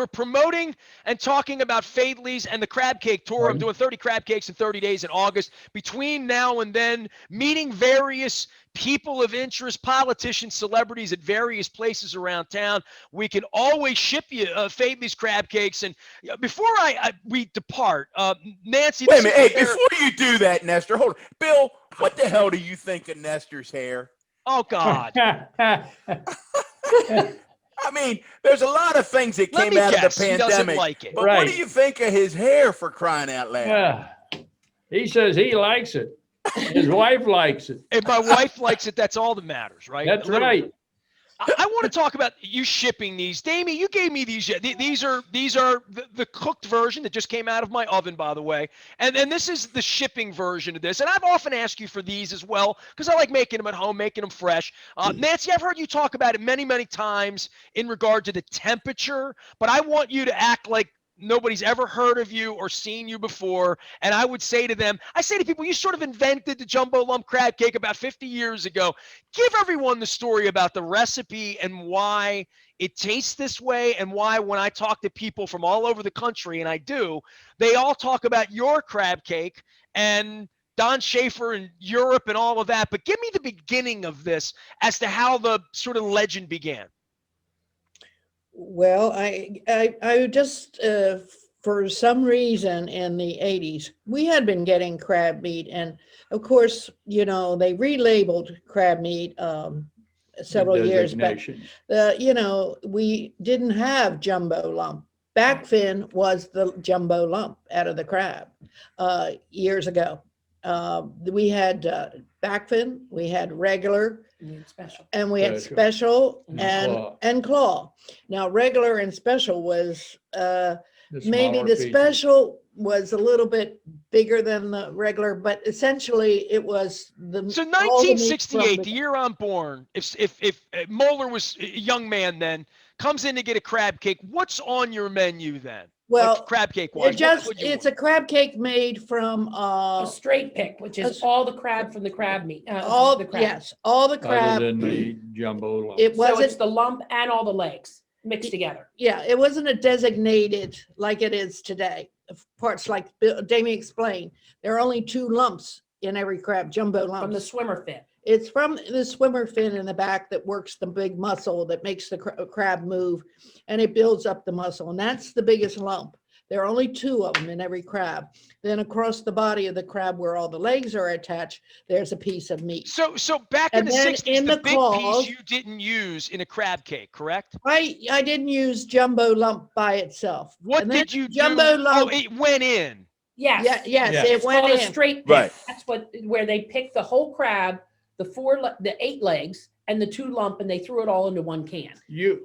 we're promoting and talking about Faidley's and the crab cake tour. I'm doing 30 crab cakes in 30 days in August. Between now and then, meeting various people of interest, politicians, celebrities at various places around town. We can always ship you Faidley's crab cakes. And before we depart, Nancy. Wait a minute. Hey, before you do that, Nestor, hold on. Bill, what the hell do you think of Nestor's hair? Oh, God. I mean, there's a lot of things that came out of the pandemic. He doesn't like it. But what do you think of his hair, for crying out loud? He says he likes it. His wife likes it. If my wife likes it, that's all that matters, right? That's right. I want to talk about you shipping these. Damien, you gave me these. These are the cooked version that just came out of my oven, by the way. And this is the shipping version of this. And I've often asked you for these as well because I like making them at home, making them fresh. Nancy, I've heard you talk about it many, many times in regard to the temperature, but I want you to act like nobody's ever heard of you or seen you before. And I would say to them, I say to people, you sort of invented the jumbo lump crab cake about 50 years ago. Give everyone the story about the recipe and why it tastes this way, and why when I talk to people from all over the country, and I do, they all talk about your crab cake and Don Schaefer and Europe and all of that. But give me the beginning of this as to how the sort of legend began. Well, I just, for some reason in the 80s, we had been getting crab meat. And of course, you know, they relabeled crab meat several years back. You know, we didn't have jumbo lump. Back fin was the jumbo lump out of the crab years ago. We had back fin, we had regular, special, and we had special and claw. Now regular and special was maybe the special was a little bit bigger than the regular, but essentially it was the. So 1968, the year I'm born, if Moeller was a young man then, comes in to get a crab cake, what's on your menu then? Well, like crab cake wise, it's a crab cake made from a straight pick, which is all the crab from the crab meat. All the crab. Yes, all the crab. Other than the jumbo lump. It wasn't, so it's the lump and all the legs mixed together. Yeah, it wasn't a designated like it is today. Parts like Damien explained, there are only 2 lumps in every crab, jumbo lumps. From the swimmer fin. It's from the swimmer fin in the back that works the big muscle that makes the crab move, and it builds up the muscle, and that's the biggest lump. There are only 2 of them in every crab. Then across the body of the crab where all the legs are attached, there's a piece of meat. So back in the 60s, the big piece you didn't use in a crab cake, correct? I didn't use jumbo lump by itself. What did you jumbo do? lump? Oh, it went in. Yes. Yes, it went in. A straight pick. Right. That's where they picked the whole crab, the 8 legs and the 2 lump, and they threw it all into one can.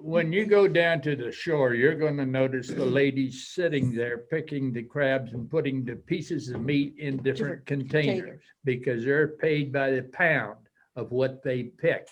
When you go down to the shore, you're going to notice the ladies sitting there picking the crabs and putting the pieces of meat in different containers because they're paid by the pound of what they pick.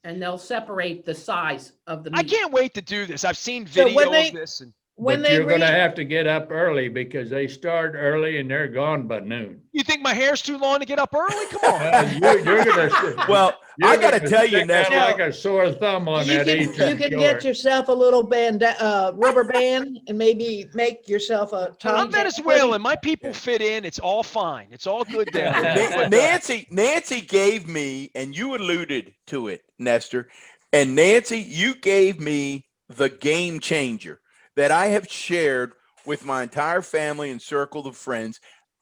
And they'll separate the size of the meat. I can't wait to do this. I've seen video of this. And but you're going to have to get up early because they start early and they're gone by noon. You think my hair's too long to get up early? Come on. You're gonna, well, I got to tell you, Nestor, like a sore thumb on that. You can get yourself a little rubber band and maybe make yourself a. I'm Venezuelan. My people fit in. It's all fine. It's all good there. Nancy gave me, and you alluded to it, Nestor, and Nancy, you gave me the game changer that I have shared with my entire family and circle of friends,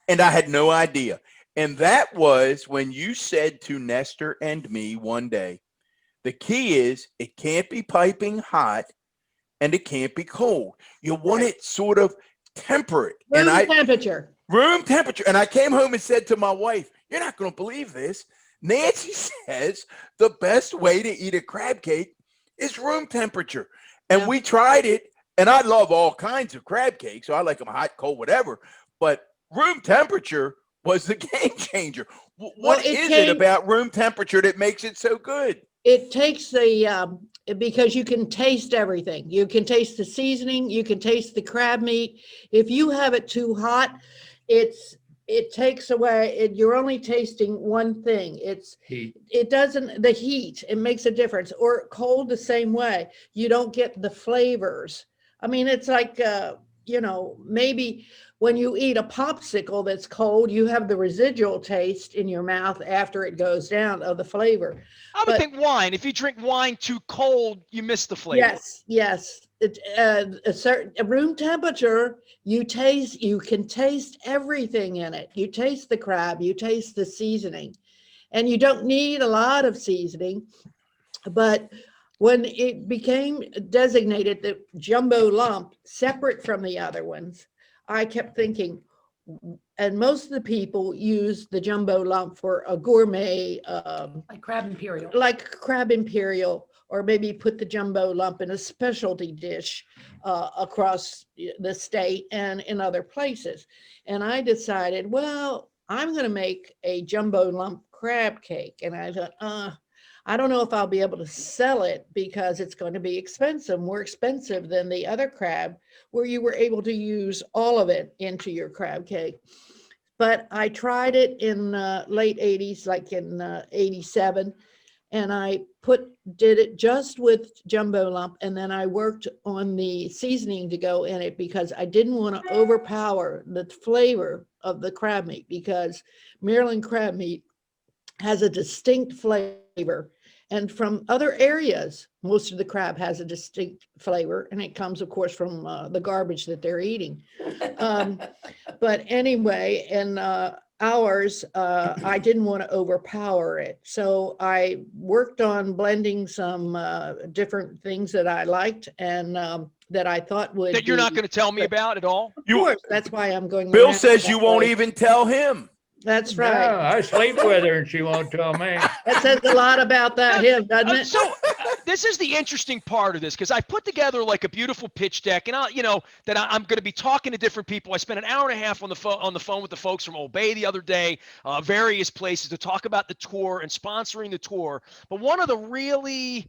and I had no idea. And that was when you said to Nestor and me one day, the key is it can't be piping hot and it can't be cold. You want it sort of temperate. Room temperature. Room temperature. And I came home and said to my wife, you're not going to believe this. Nancy says the best way to eat a crab cake is room temperature. And we tried it. And I love all kinds of crab cakes, so I like them hot, cold, whatever. But room temperature was the game changer. What is it about room temperature that makes it so good? It takes because you can taste everything. You can taste the seasoning. You can taste the crab meat. If you have it too hot, it it takes away, you're only tasting one thing. Heat. The heat, it makes a difference. Or cold the same way. You don't get the flavors. I mean, it's like, maybe when you eat a popsicle that's cold, you have the residual taste in your mouth after it goes down of the flavor. I would think wine. If you drink wine too cold, you miss the flavor. Yes. A room temperature, you can taste everything in it. You taste the crab, you taste the seasoning, and you don't need a lot of seasoning. But when it became designated the jumbo lump, separate from the other ones, I kept thinking, and most of the people use the jumbo lump for a gourmet, Like crab imperial, or maybe put the jumbo lump in a specialty dish across the state and in other places. And I decided, well, I'm going to make a jumbo lump crab cake. And I thought, I don't know if I'll be able to sell it because it's going to be expensive, more expensive than the other crab, where you were able to use all of it into your crab cake. But I tried it in late 80s, like in 87, and I did it just with jumbo lump, and then I worked on the seasoning to go in it because I didn't want to overpower the flavor of the crab meat, because Maryland crab meat has a distinct flavor. And from other areas, most of the crab has a distinct flavor, and it comes, of course, from the garbage that they're eating. But anyway, in ours, I didn't want to overpower it. So I worked on blending some different things that I liked and that I thought would That you're not going to tell me about at all? Of course, that's why I'm going. Bill around says that you won't way. even tell him. That's No, right. I sleep with her and she won't tell me. That says a lot about him, doesn't it? So this is the interesting part of this, because I put together like a beautiful pitch deck, and I'm going to be talking to different people. I spent an hour and a half on the phone with the folks from Old Bay the other day, various places, to talk about the tour and sponsoring the tour. But one of the really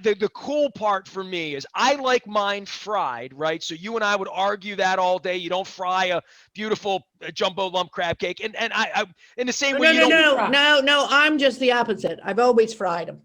the cool part for me is I like mine fried, right? So you and I would argue that all day. You don't fry a beautiful jumbo lump crab cake, and I in the same way. No, I'm just the opposite. I've always fried them.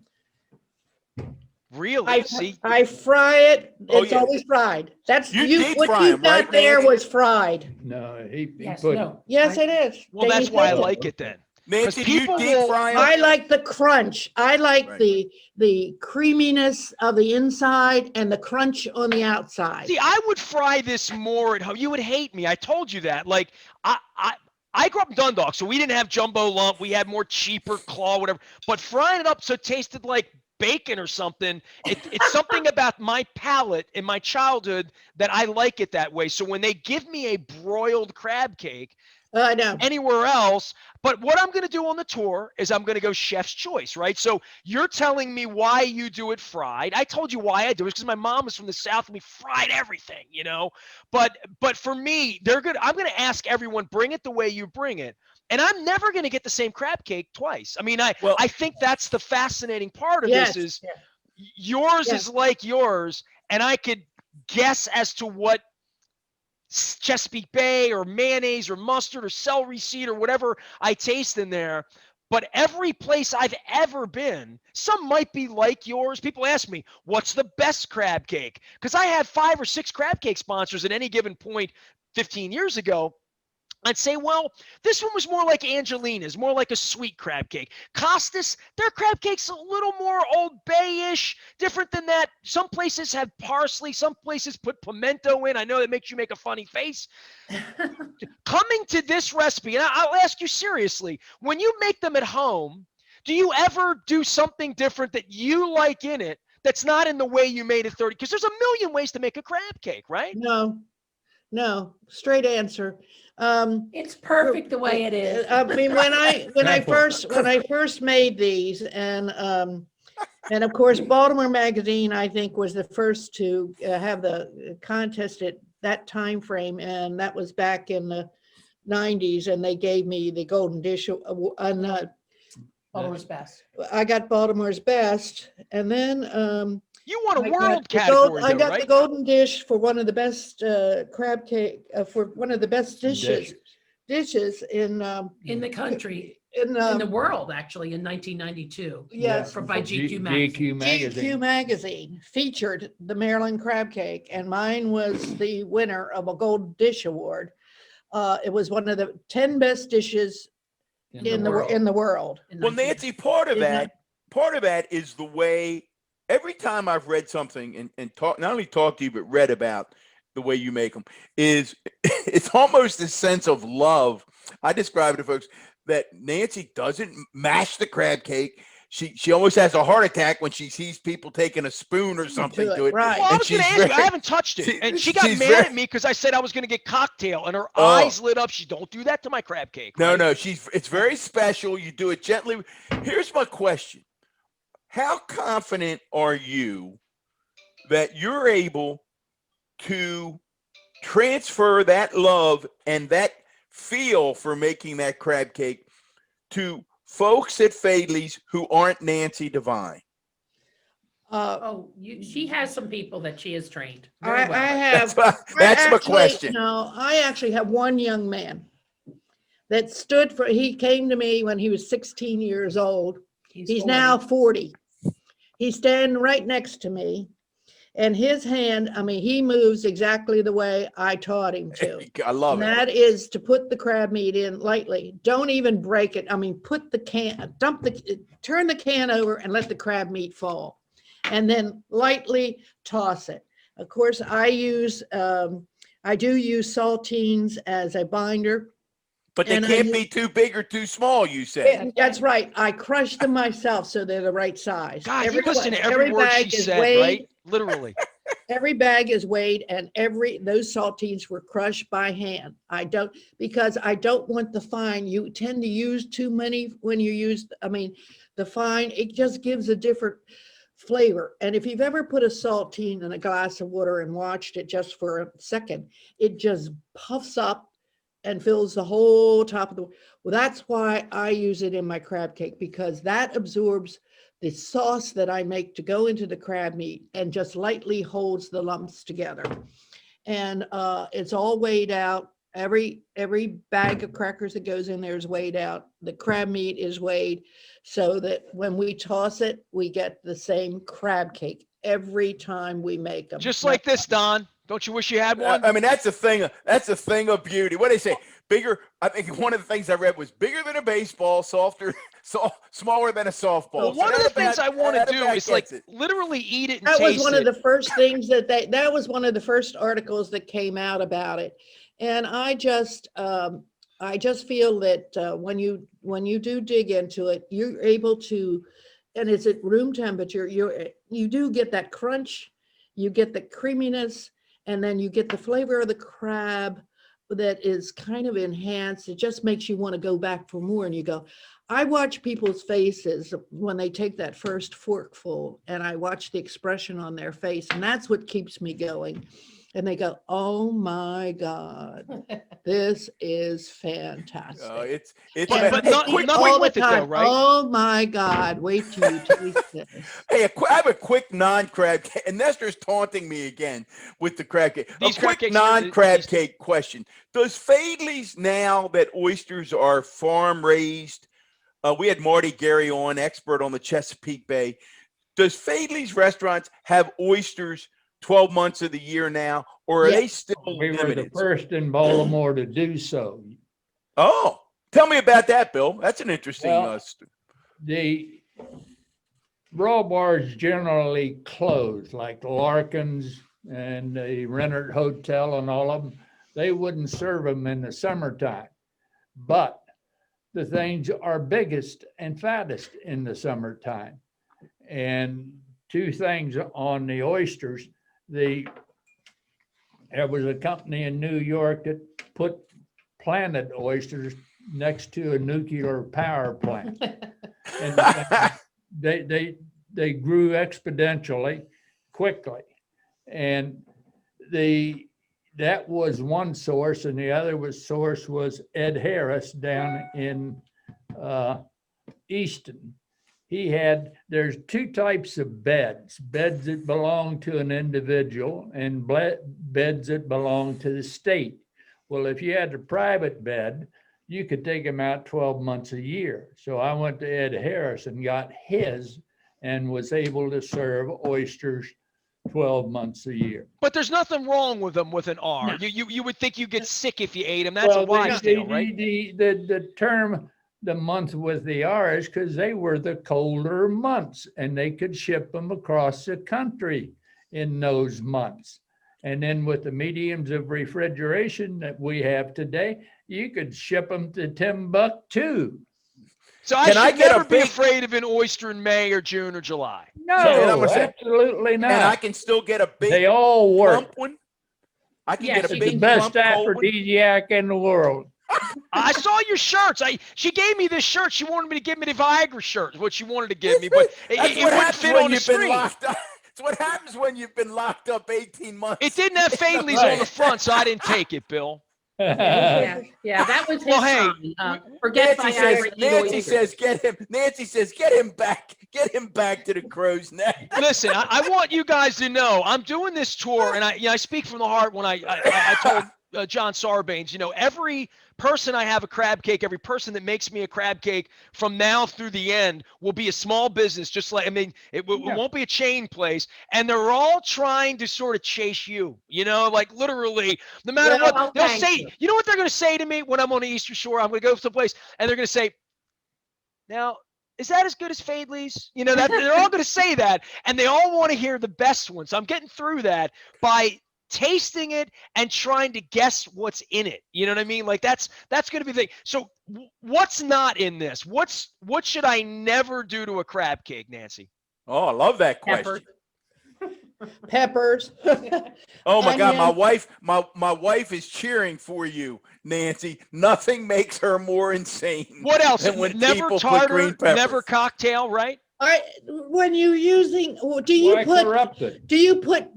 Really? See, I fry it. Oh, It's yeah. always fried. That's You deep what fry you 'em, got right, there Nancy? was fried. No, he Yes, put, no. Yes, it is. well, that's why I Danny said like it then. Nancy, do you people deep will- fry 'em? I like the crunch. I like Right. the creaminess of the inside and the crunch on the outside. See, I would fry this more at home. You would hate me. I told you that. Like I grew up in Dundalk, so we didn't have jumbo lump. We had more cheaper claw, whatever. But frying it up so it tasted like bacon or something, it's something about my palate in my childhood that I like it that way. So when they give me a broiled crab cake I know. anywhere else, but what I'm going to do on the tour is I'm going to go chef's choice, right? So you're telling me why you do it fried. I told you why I do it, because my mom is from the South and we fried everything, But for me, I'm going to ask everyone, bring it the way you bring it. And I'm never going to get the same crab cake twice. I mean, I think that's the fascinating part of this is yours is like yours, and I could guess as to what Chesapeake Bay or mayonnaise or mustard or celery seed or whatever I taste in there. But every place I've ever been, some might be like yours. People ask me, what's the best crab cake? Because I had 5 or 6 crab cake sponsors at any given point 15 years ago. I'd say, well, this one was more like Angelina's, more like a sweet crab cake. Costas, their crab cake's a little more Old Bay-ish, different than that. Some places have parsley. Some places put pimento in. I know that makes you make a funny face. Coming to this recipe, and I'll ask you seriously, when you make them at home, do you ever do something different that you like in it that's not in the way you made it 30? Because there's a million ways to make a crab cake, right? No, straight answer. It's perfect the way it is. I mean, when I first made these, and of course, Baltimore Magazine, I think, was the first to have the contest at that time frame, and that was back in the 90s, and they gave me the Golden Dish. Baltimore's best. I got Baltimore's best, and then You won a I world got the category, I though, got right? the Golden Dish for one of the best crab cake for one of the best dishes dishes in In the country, in in the world, actually, in 1992. yes, By GQ magazine. GQ magazine featured the Maryland crab cake, and mine was the winner of a Gold Dish Award. It was one of the 10 best dishes in the world. In Well, 19 Nancy, part of Isn't that is the way every time I've read something and talk, not only talked to you, but read about the way you make them, is it's almost a sense of love. I describe it to folks that Nancy doesn't mash the crab cake. She almost has a heart attack when she sees people taking a spoon or something to it. right. Well, I And was going to she's ask you. I very- haven't touched it, and she got she's mad very- at me because I said I was going to get cocktail, and her Oh. eyes lit up. She don't do that to my crab cake. No, right? no, it's very special. You do it gently. Here's my question. How confident are you that you're able to transfer that love and that feel for making that crab cake to folks at Faidley's who aren't Nancy Devine? Oh, she has some people that she has trained. I Very well. have. That's my question. No, I actually have one young man that stood for. He came to me when he was 16 years old. He's 40. now 40. He's standing right next to me, and his hand, I mean, he moves exactly the way I taught him to. I love And it. that is to put the crab meat in lightly. Don't even break it. I mean, turn the can over and let the crab meat fall, and then lightly toss it. Of course, I do use saltines as a binder. But they and I can't use- be too big or too small, you say. That's right. I crush them myself so they're the right size. God, you listen to every word she bag is said, weighed. right? Literally. Every bag is weighed, and those saltines were crushed by hand. Because I don't want the fine. You tend to use too many when you use, the fine, it just gives a different flavor. And if you've ever put a saltine in a glass of water and watched it just for a second, it just puffs up and fills the whole top of the, well, that's why I use it in my crab cake, because that absorbs the sauce that I make to go into the crab meat and just lightly holds the lumps together. And it's all weighed out. Every bag of crackers that goes in there is weighed out. The crab meat is weighed so that when we toss it, we get the same crab cake every time we make them. Just like this, Don. Don't you wish you had one? I mean, that's a thing. That's a thing of beauty. What do they say? Bigger. I think one of the things I read was bigger than a baseball, smaller than a softball. Well, So one of the that things about- I want to that do about is like gets it. literally eat it and That was taste one it. of the first things that was one of the first articles that came out about it. And I just feel that when you do dig into it, you're able to, and it's at room temperature, you do get that crunch, you get the creaminess, and then you get the flavor of the crab that is kind of enhanced. It just makes you want to go back for more. And you go, I watch people's faces when they take that first forkful, and I watch the expression on their face, and that's what keeps me going. And they go, oh my God, this is fantastic. It's But- but not- quick, not- all the with it though, time. right? Oh my God, wait till you taste this. Hey, I have a quick non-crab cake, and Nestor's taunting me again with the crab cake. These A crab quick cakes are non-crab tasty. cake question. Does Faidley's, now that oysters are farm raised, we had Marty Gary on, expert on the Chesapeake Bay. Does Faidley's restaurants have oysters 12 months of the year now, or are Yeah. they still We were the limited? first in Baltimore to do so. Oh, tell me about that, Bill. That's an interesting. Well, The raw bars generally close, like Larkin's and the Renard Hotel and all of them. They wouldn't serve them in the summertime. But the things are biggest and fattest in the summertime. And two things on the oysters. There was a company in New York that planted oysters next to a nuclear power plant. And they grew exponentially quickly. And that was one source, and the other source was Ed Harris down in Easton. There's two types of beds that belong to an individual and beds that belong to the state. Well, if you had a private bed, you could take them out 12 months a year. So I went to Ed Harris and got his and was able to serve oysters 12 months a year. But there's nothing wrong with them with an R. No. You would think you get sick if you ate them. That's a wives' tale, right? The term, the month with the R is because they were the colder months and they could ship them across the country in those months. And then with the mediums of refrigeration that we have today, you could ship them to Timbuktu. So I should never be afraid of an oyster in May or June or July. No, absolutely not. And I can still get a big they all work. plump one. I can Yes, get a you big The best plump cold one. aphrodisiac in the world. I saw your shirts. She gave me this shirt. She wanted me to give me the Viagra shirt, what she wanted to give me, but it wouldn't fit on the screen. It's what happens when you've been locked up 18 months. It didn't have Faidley's on the front, so I didn't take it, Bill. Yeah, that was his Well, hey, sign. Forget Nancy says, get him. Nancy says, get him back. Get him back to the crow's nest. Listen, I want you guys to know I'm doing this tour, and I speak from the heart when I told John Sarbanes, every person I have a crab cake, every person that makes me a crab cake from now through the end will be a small business, just like, it won't be a chain place. And they're all trying to sort of chase you, like literally, no matter what, they'll say, you know what they're going to say to me when I'm on the Eastern Shore? I'm going to go someplace and they're going to say, now, is that as good as Faidley's? That they're all going to say that, and they all want to hear the best one. So I'm getting through that by tasting it and trying to guess what's in it. You know what I mean? Like that's going to be the thing. So what's not in this? What should I never do to a crab cake, Nancy? Oh, I love that question. Peppers. Oh my God, Onions. my wife is cheering for you, Nancy. Nothing makes her more insane. What else? Than when Never people put tartar, green peppers. never cocktail, right? When you're using, do you put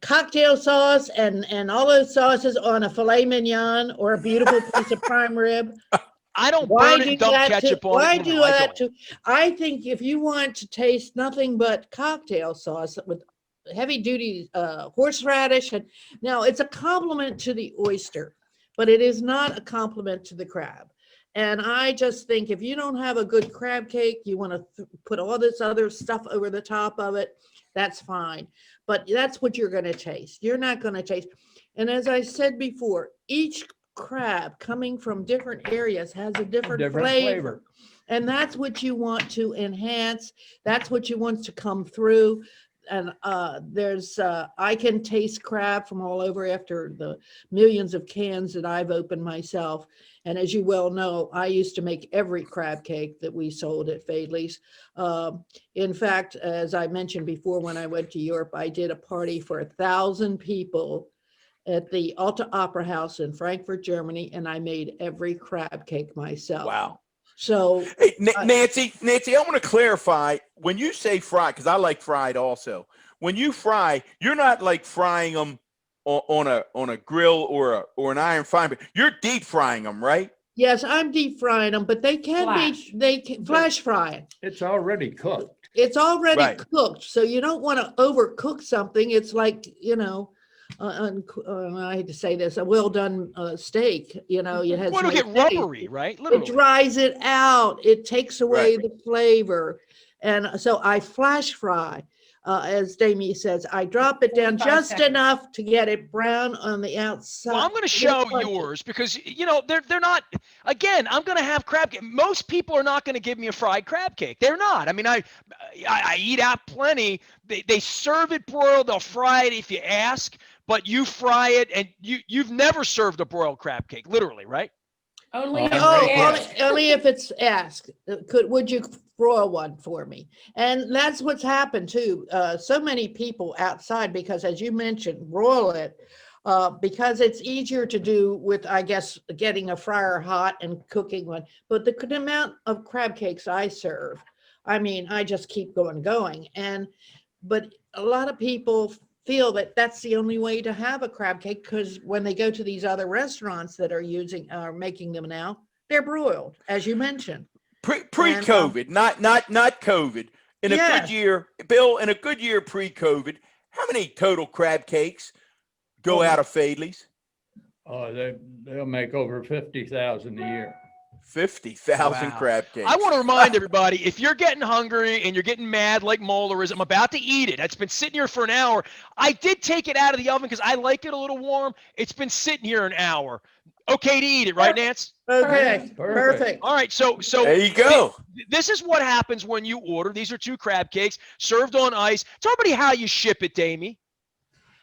cocktail sauce and all those sauces on a filet mignon or a beautiful piece of prime rib? I don't burn it and dump ketchup on it. Why do that too? I think if you want to taste nothing but cocktail sauce with heavy duty horseradish, and now it's a compliment to the oyster, but it is not a compliment to the crab. And I just think if you don't have a good crab cake, you want to put all this other stuff over the top of it, that's fine. But that's what you're going to taste. You're not going to taste. And as I said before, each crab coming from different areas has a different flavor. And that's what you want to enhance. That's what you want to come through. And I can taste crab from all over after the millions of cans that I've opened myself. And as you well know, I used to make every crab cake that we sold at Faidley's. In fact, as I mentioned before, when I went to Europe, I did a party for 1,000 people at the Alta Opera House in Frankfurt, Germany, and I made every crab cake myself. Wow. So, hey, Nancy, I want to clarify when you say fried, because I like fried also. When you fry, you're not like frying them on a grill or an iron frying, but you're deep frying them, right? Yes, I'm deep frying them, but they can be flash frying. It's already cooked. It's already cooked, so you don't want to overcook something. It's like I hate to say this, a well done steak. It has to get rubbery, right? Literally. It dries it out. It takes away the flavor, and so I flash fry. As Damie says, I drop it down just enough to get it brown on the outside. Well, I'm going to show yours because, they're not, again, I'm going to have crab cake. Most people are not going to give me a fried crab cake. They're not. I mean, I eat out plenty. They serve it broiled. They'll fry it if you ask, but you fry it, and you've never served a broiled crab cake, literally, right? Only if it's asked. Would you broil one for me? And that's what's happened too. So many people outside, because as you mentioned, broil it because it's easier to do with, I guess, getting a fryer hot and cooking one. But the amount of crab cakes I serve, I just keep going. But a lot of people feel that that's the only way to have a crab cake, because when they go to these other restaurants that are making them now, they're broiled, as you mentioned. Pre-COVID, not COVID. In a good year, Bill, in a good year pre-COVID, how many total crab cakes go out of Faidley's? Oh, they'll make over 50,000 a year. 50,000 Wow. crab cakes. I want to remind everybody, if you're getting hungry and you're getting mad like Moeller is, I'm about to eat it. It's been sitting here for an hour. I did take it out of the oven because I like it a little warm. It's been sitting here an hour. Okay to eat it, right, Nance? Okay, Perfect. perfect. All right, so There you go. this is what happens when you order. These are 2 crab cakes served on ice. Tell everybody how you ship it, Damie.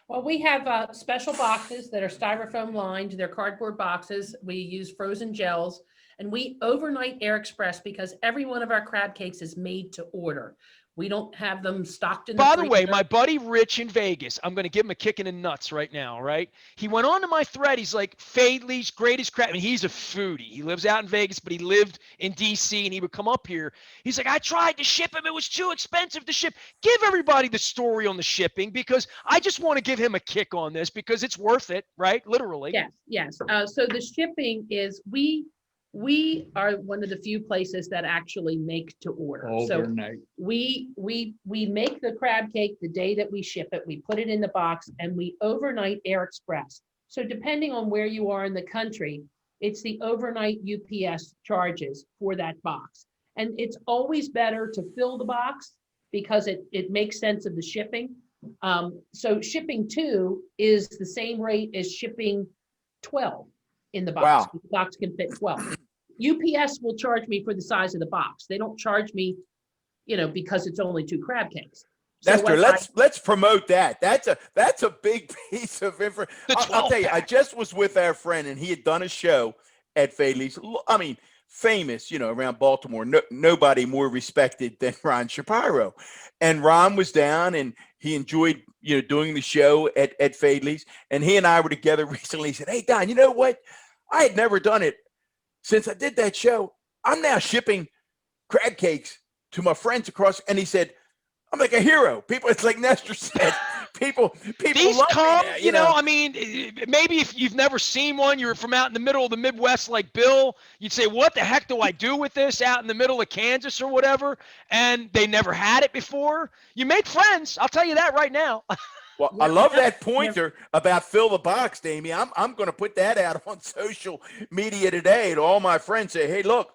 Well, we have special boxes that are styrofoam lined. They're cardboard boxes. We use frozen gels, and we overnight air express because every one of our crab cakes is made to order. We don't have them stocked in the By the way, freezer. my buddy Rich in Vegas, I'm going to give him a kick in the nuts right now, right? He went on to my thread. He's like, Faidley's greatest crab. And he's a foodie. He lives out in Vegas, but he lived in D.C. and he would come up here. He's like, I tried to ship him. It was too expensive to ship. Give everybody the story on the shipping because I just want to give him a kick on this because it's worth it, right? Literally. Yes. So the shipping is we are one of the few places that actually make to order. So Overnight. we make the crab cake the day that we ship it. We put it in the box and we overnight air express. So depending on where you are in the country, it's the overnight UPS charges for that box. And it's always better to fill the box because it makes sense of the shipping. So shipping 2 is the same rate as shipping 12 in the box. Wow. The box can fit 12. UPS will charge me for the size of the box. They don't charge me, because it's only 2 crab cakes. So Nestor, let's promote that. That's a big piece of information. I'll tell you, I just was with our friend and he had done a show at Faidley's. I mean, famous, around Baltimore. Nobody more respected than Ron Shapiro. And Ron was down and he enjoyed, doing the show at Faidley's. And he and I were together recently. He said, hey, Don, you know what? I had never done it. Since I did that show, I'm now shipping crab cakes to my friends across. And he said, I'm like a hero. People, it's like Nestor said, people These love come, me now, I mean, maybe if you've never seen one, you're from out in the middle of the Midwest like Bill, you'd say, what the heck do I do with this out in the middle of Kansas or whatever? And they never had it before. You make friends. I'll tell you that right now. Well, I love that pointer about fill the box, Damie. I'm going to put that out on social media today to all my friends. Say, hey, look,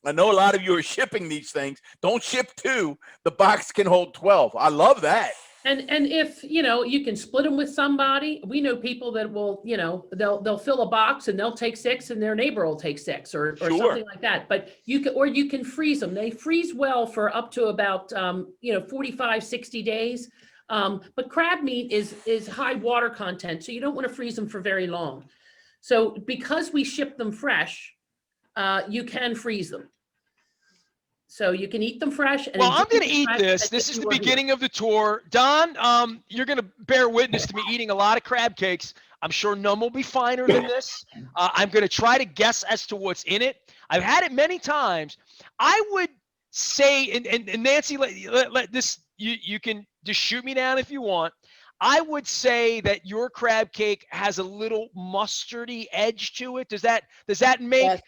I know a lot of you are shipping these things. Don't ship 2. The box can hold 12. I love that. And if, you can split them with somebody, we know people that will, they'll fill a box and they'll take 6 and their neighbor will take 6 or Sure. something like that. But you can freeze them. They freeze well for up to about, 45, 60 days. But crab meat is high water content, so you don't want to freeze them for very long. So because we ship them fresh, you can freeze them. So you can eat them fresh. And well, I'm enjoy going to them eat fresh this. as This if is you the were here. beginning of the tour. Don, you're going to bear witness to me eating a lot of crab cakes. I'm sure none will be finer than this. I'm going to try to guess as to what's in it. I've had it many times. I would say, and Nancy, let this, you can just shoot me down if you want. I would say that your crab cake has a little mustardy edge to it. Does that make, Yes.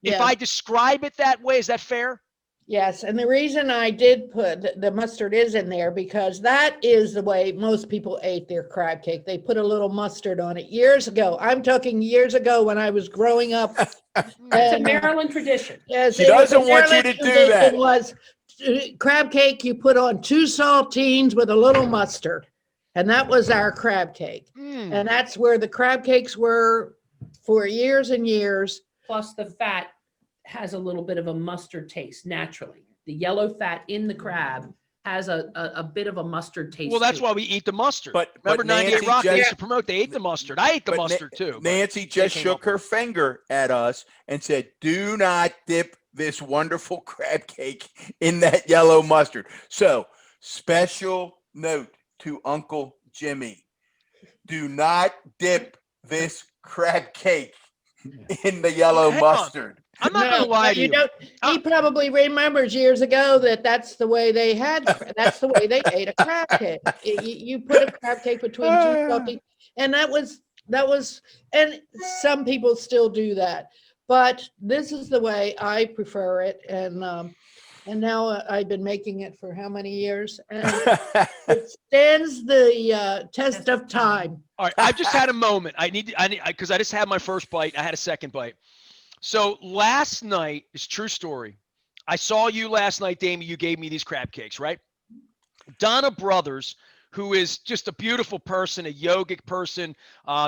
if Yeah. I describe it that way, is that fair? Yes, and the reason I did put the mustard is in there because that is the way most people ate their crab cake. They put a little mustard on it years ago. I'm talking years ago when I was growing up. It's a And, Maryland tradition. yes, She it was a doesn't want you Maryland to do that. tradition was crab cake, you put on 2 saltines with a little mustard. And that was our crab cake. Mm. And that's where the crab cakes were for years and years. Plus the fat has a little bit of a mustard taste naturally. The yellow fat in the crab has a bit of a mustard taste. Well, that's to why it. we eat the mustard. But Remember 98 Nancy Rock, they used just- to promote, they ate the mustard. I ate the But mustard too. but Nancy just came shook up her with- finger at us and said, do not dip this wonderful crab cake in that yellow mustard. So, special note to Uncle Jimmy. Do not dip this crab cake in the yellow Hang on. mustard. I'm not going to lie to you. Don't, he probably remembers years ago that's the way they that's the way they ate a crab cake. You put a crab cake between 2 salty, and that was, and some people still do that. But this is the way I prefer it. And now I've been making it for how many years? And it stands the test of time. All right, I've just had a moment. I need because I just had my first bite. I had a second bite. So last night is true story. I saw you last night, Damie. You gave me these crab cakes, right? Donna Brothers, who is just a beautiful person, a yogic person.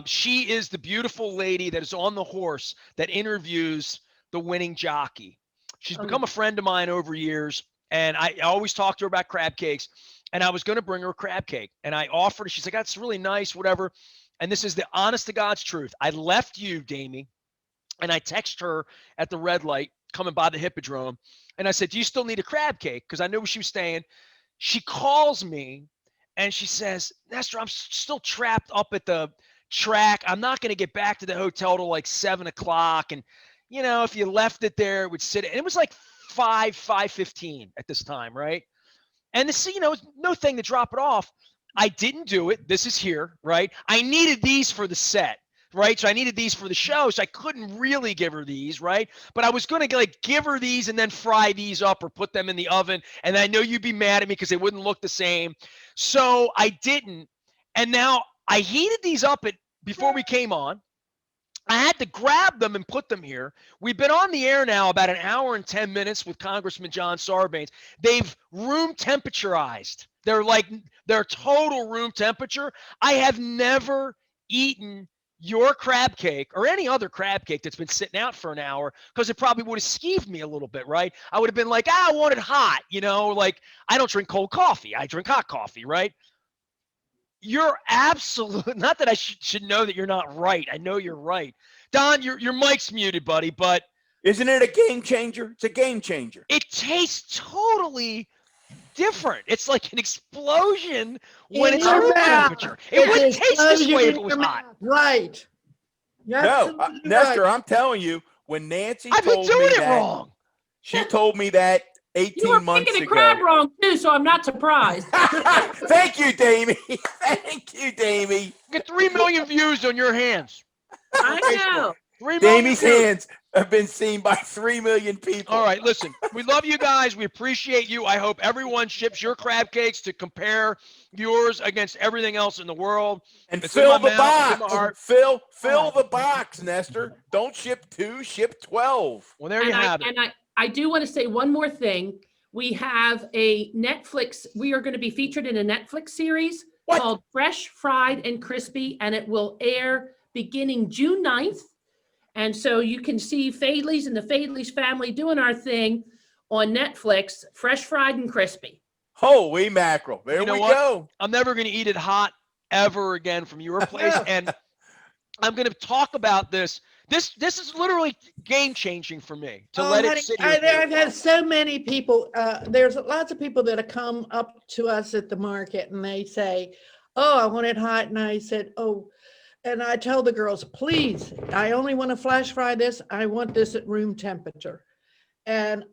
She is the beautiful lady that is on the horse that interviews the winning jockey. She's become a friend of mine over years, and I always talk to her about crab cakes. And I was going to bring her a crab cake, and I offered her. She's like, "That's really nice, whatever." And this is the honest to God's truth. I left you, Damie, and I text her at the red light coming by the Hippodrome, and I said, "Do you still need a crab cake?" Because I knew where she was staying. She calls me and she says, "Nestor, I'm still trapped up at the track. I'm not going to get back to the hotel till like 7 o'clock. And, if you left it there, it would sit." And it was like 5:15 at this time, right? And this, it was no thing to drop it off. I didn't do it. This is here, right? I needed these for the set, right? So I needed these for the show. So I couldn't really give her these, right? But I was going to give her these and then fry these up or put them in the oven. And I know you'd be mad at me because they wouldn't look the same. So I didn't. And now I heated these up before we came on. I had to grab them and put them here. We've been on the air now about an hour and 10 minutes with Congressman John Sarbanes. They've room temperaturized. They're total room temperature. I have never eaten your crab cake or any other crab cake that's been sitting out for an hour because it probably would have skeeved me a little bit, right? I would have been like, I want it hot, like I don't drink cold coffee. I drink hot coffee, right? You're absolute. Not that I should know that you're not right. I know you're right. Don, your mic's muted, buddy, but Isn't it a game changer? It's a game changer. it tastes totally different. It's like an explosion when In it's your room mouth. temperature. It wouldn't taste this explosion way in if it was your hot. mouth. Right. You're No, absolutely Nestor, right. I'm telling you, when Nancy I've been told me doing it that, wrong. she told me that You 18 were months picking a ago. crab wrong too, so I'm not surprised. Thank you, Damie. Thank you, Damie. Get 3 million views on your hands. I know. 3 million Damie's views. hands have been seen by 3 million people. All right, listen, we love you guys. We appreciate you. I hope everyone ships your crab cakes to compare yours against everything else in the world. And It's in fill my the mouth, it's in my box. heart. Fill the box, Nestor. Don't ship 2, ship 12. Well, there you have it. And I do want to say one more thing. We have a Netflix, we are going to be featured in a Netflix series What? called Fresh, Fried, and Crispy, and it will air beginning June 9th. And so you can see Faidley's and the Faidley's family doing our thing on Netflix, Fresh, Fried, and Crispy. Holy mackerel. There You know we what? go. I'm never going to eat it hot ever again from your place. And I'm going to talk about this. This is literally game changing for me to let honey, it sit here. I've had so many people. There's lots of people that have come up to us at the market and they say, "Oh, I want it hot." And I said, "Oh," and I tell the girls, "Please, I only want to flash fry this. I want this at room temperature." And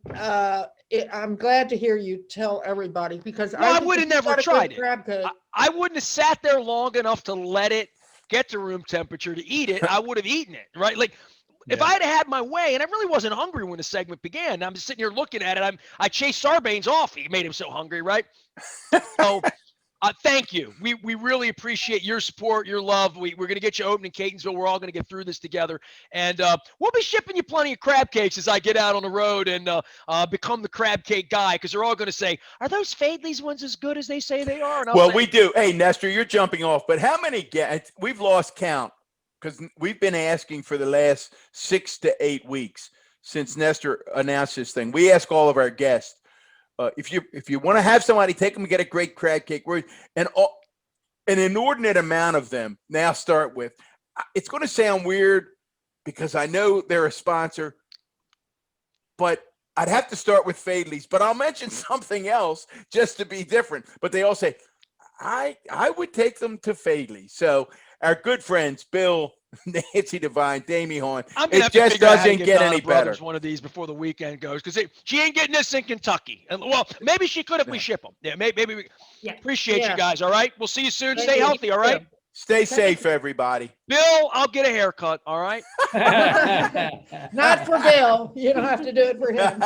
I'm glad to hear you tell everybody because Well, I think would have if you never got a good tried it. crab cake- I wouldn't have sat there long enough to let it get to room temperature to eat it. I would have eaten it, right? Like if I had my way, and I really wasn't hungry when the segment began. I'm just sitting here looking at it. I chased Sarbanes off. He made him so hungry, right? So thank you. We really appreciate your support, your love. We're going to get you open in Catonsville. We're all going to get through this together. And we'll be shipping you plenty of crab cakes as I get out on the road and become the crab cake guy because they're all going to say, "Are those Faidley's ones as good as they say they are?" And I'll Well, say, we do. Hey, Nestor, you're jumping off, but how many guests? We've lost count because we've been asking for the last 6 to 8 weeks since Nestor announced this thing. We ask all of our guests, if you want to have somebody, take them and get a great crab cake. And an inordinate amount of them now start with, it's going to sound weird because I know they're a sponsor, but I'd have to start with Faidley's, but I'll mention something else just to be different. But they all say, I would take them to Faidley's. So our good friends, Bill, Nancy Devine, Damie Horn, I'm gonna it have to just figure out how to doesn't get Donna any Brothers better. one of these before the weekend goes because she ain't getting this in Kentucky. And well, maybe she could if we ship them. Yeah, maybe we appreciate you guys. All right, we'll see you soon. Thank Stay you. healthy. All right, Stay safe, everybody. Bill. I'll get a haircut. All right. Not for Bill. You don't have to do it for him.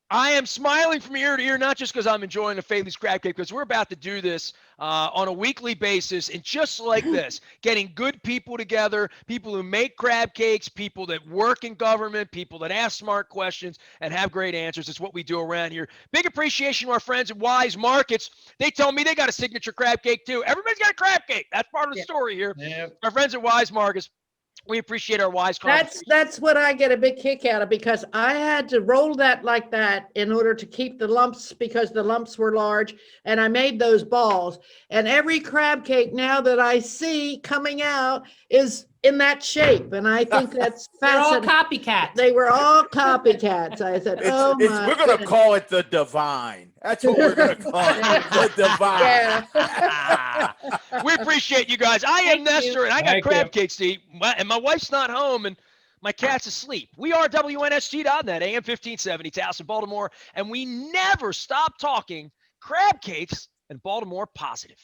I am smiling from ear to ear, not just because I'm enjoying the Faidley's crab cake, because we're about to do this on a weekly basis, and just like this, getting good people together, people who make crab cakes, people that work in government, people that ask smart questions and have great answers. It's what we do around here. Big appreciation to our friends at Wise Markets. They tell me they got a signature crab cake too. Everybody's got a crab cake. That's part of the Yeah. story here. Yeah. Our friends at Wise Markets. We appreciate our Wise conversation. That's what I get a big kick out of, because I had to roll that like that in order to keep the lumps, because the lumps were large, and I made those balls. And every crab cake now that I see coming out is in that shape, and I think that's They're all fascinating. copycats. They were all copycats. I said, "Oh my!" We're going to goodness." call it the divine. That's what we're going to call it. The divine. Yeah. We appreciate you guys. I am Thank you. Nestor, and I got Thank crab you. cakes to eat, and my wife's not home, and my cat's asleep. We are WNST.net, AM 1570, Towson, Baltimore, and we never stop talking crab cakes and Baltimore positive.